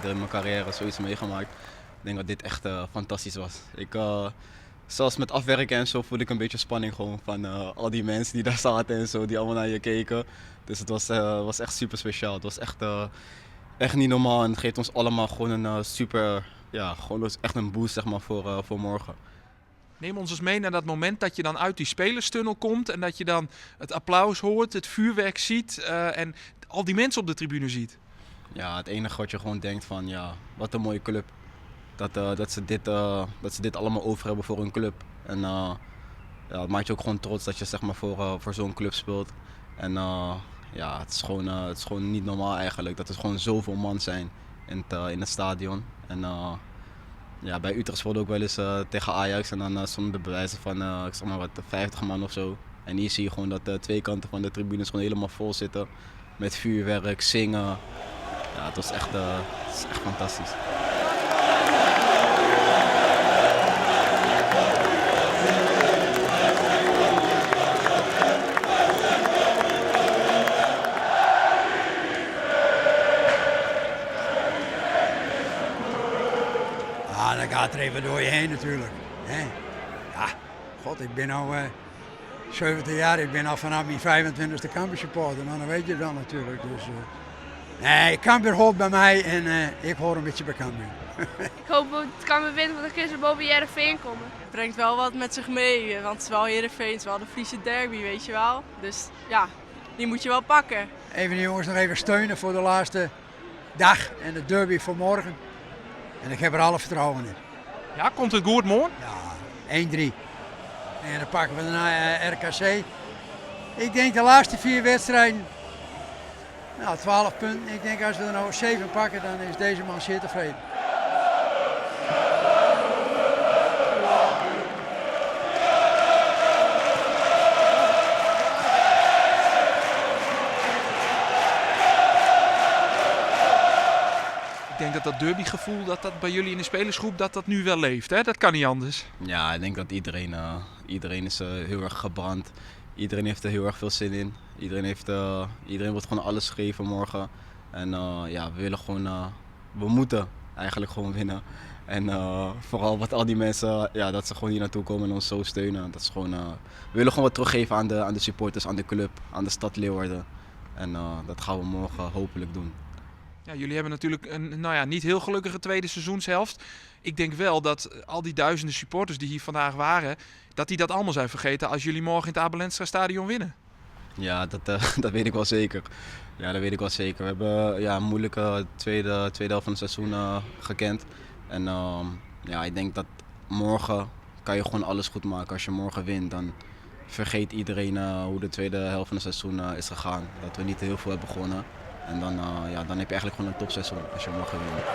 keer in mijn carrière zoiets meegemaakt. Ik denk dat dit echt fantastisch was. Zelfs met afwerken en zo voelde ik een beetje spanning gewoon van al die mensen die daar zaten en zo, die allemaal naar je keken. Dus het was echt super speciaal. Het was echt niet normaal en het geeft ons allemaal gewoon een gewoon dus echt een boost zeg maar, voor morgen. Neem ons eens mee naar dat moment dat je dan uit die spelerstunnel komt en dat je dan het applaus hoort, het vuurwerk ziet en al die mensen op de tribune ziet. Ja, het enige wat je gewoon denkt van ja, wat een mooie club. Dat ze dit allemaal over hebben voor hun club. En het maakt je ook gewoon trots dat je zeg maar, voor zo'n club speelt. En ja, het is gewoon niet normaal eigenlijk dat er gewoon zoveel man zijn in het stadion. En ja, bij Utrecht speelde ook wel eens tegen Ajax en dan stonden de bewijzen van ik zeg maar wat, 50 man of zo. En hier zie je gewoon dat de twee kanten van de tribunes gewoon helemaal vol zitten. Met vuurwerk, zingen. Ja, het is echt fantastisch. Dan gaat er even door je heen natuurlijk. Hè? Ja, god, ik ben al 70 jaar, ik ben al vanaf mijn 25e Cambuur supporter, maar dan weet je het dan natuurlijk. Dus, nee, Cambuur hoort bij mij en ik hoor een beetje bij Cambuur. Ik hoop dat het Cambuur wint, want dan kunnen ze boven Heerenveen komen. Het brengt wel wat met zich mee, want het is wel Heerenveen, het is wel de Friese derby, weet je wel. Dus ja, die moet je wel pakken. Even de jongens nog even steunen voor de laatste dag en de derby voor morgen. En ik heb er alle vertrouwen in. Ja, komt het goed morgen? Ja, 1-3. En dan pakken we daarna RKC. Ik denk de laatste 4 wedstrijden, 12 punten. Ik denk als we er nou 7 pakken, dan is deze man zeer tevreden. Ik denk dat derbygevoel dat bij jullie in de spelersgroep dat nu wel leeft. Hè? Dat kan niet anders. Ja, ik denk dat iedereen is heel erg gebrand. Iedereen heeft er heel erg veel zin in. Iedereen wordt gewoon alles gegeven morgen. En ja, we moeten eigenlijk gewoon winnen. En vooral wat al die mensen, ja, dat ze gewoon hier naartoe komen en ons zo steunen. Dat is gewoon, we willen gewoon wat teruggeven aan de supporters, aan de club, aan de stad Leeuwarden. En dat gaan we morgen hopelijk doen. Ja, jullie hebben natuurlijk een niet heel gelukkige tweede seizoenshelft. Ik denk wel dat al die duizenden supporters die hier vandaag waren, dat die dat allemaal zijn vergeten als jullie morgen in het Abel Enstra stadion winnen. Ja, dat weet ik wel zeker. Ja, dat weet ik wel zeker. We hebben een moeilijke tweede helft van het seizoen gekend. En ja, ik denk dat morgen kan je gewoon alles goed maken. Als je morgen wint, dan vergeet iedereen hoe de tweede helft van het seizoen is gegaan. Dat we niet heel veel hebben begonnen. En dan heb je eigenlijk gewoon een topseizoen als je morgen wint.